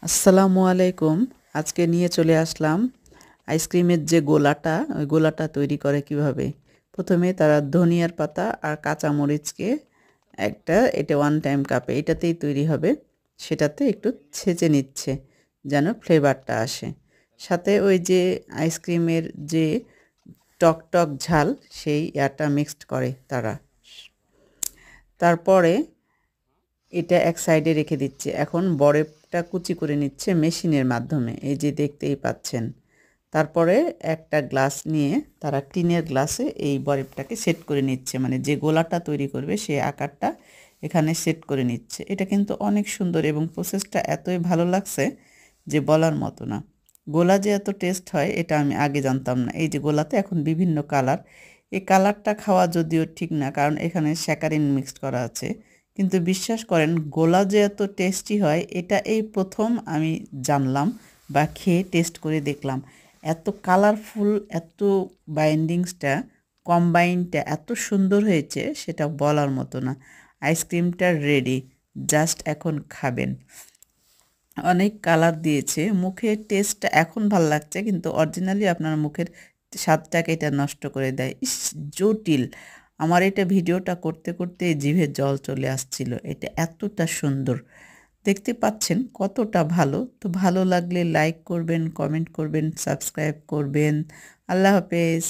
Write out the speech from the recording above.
আসসালামু আলাইকুম। আজকে নিয়ে চলে আসলাম আইসক্রিমের যে গোলাটা, ওই গোলাটা তৈরি করে কিভাবে। প্রথমে তারা ধনিয়ার পাতা আর কাঁচা মরিচকে এটা 1 টাইম কাপে এটাতেই তৈরি হবে। সেটাতে একটু ছেঁচে নিচ্ছে যেন ফ্লেভারটা আসে। সাথে ওই যে আইসক্রিমের যে টক ঝাল সেই ইয়াটা মিক্সড করে তারা। তারপরে এটা এক সাইডে রেখে দিচ্ছে। এখন বরফটা কুচি করে নিচ্ছে মেশিনের মাধ্যমে। এই যে দেখতেই পাচ্ছেন। তারপরে একটা গ্লাস নিয়ে তারা টিনের গ্লাসে এই বরফটাকে সেট করে নিচ্ছে। মানে যে গোলাটা তৈরি করবে সেই আকারটা এখানে সেট করে নিচ্ছে। এটা কিন্তু অনেক সুন্দর এবং প্রসেসটা এতই ভালো লাগছে যে বলার মতো না। গোলা যে এত টেস্ট হয় এটা আমি আগে জানতাম না। এই যে গোলাতে এখন বিভিন্ন কালার। এই কালারটা খাওয়া যদিও ঠিক না, কারণ এখানে স্যাকারিন মিক্সড করা আছে। কিন্তু বিশ্বাস করেন গোলা যে এত টেস্টি হয় এটা এই প্রথম আমি জানলাম বা খেয়ে টেস্ট করে দেখলাম। এত কালারফুল, এত বাইন্ডিংসটা, কম্বাইনটা এত সুন্দর হয়েছে সেটা বলার মতো না। আইসক্রিমটা রেডি, জাস্ট এখন খাবেন। অনেক কালার দিয়েছে, মুখের টেস্টটা এখন ভাল লাগছে কিন্তু অরিজিনালি আপনার মুখের স্বাদটাকে এটা নষ্ট করে দেয়। ইস, জটিল! আমার এটা ভিডিওটা করতে করতে জিভে জল চলে আসছিল। এটা এতটা সুন্দর, দেখতে পাচ্ছেন কতটা ভালো। তো ভালো লাগলে লাইক করবেন, কমেন্ট করবেন, সাবস্ক্রাইব করবেন। আল্লাহ হাফেজ।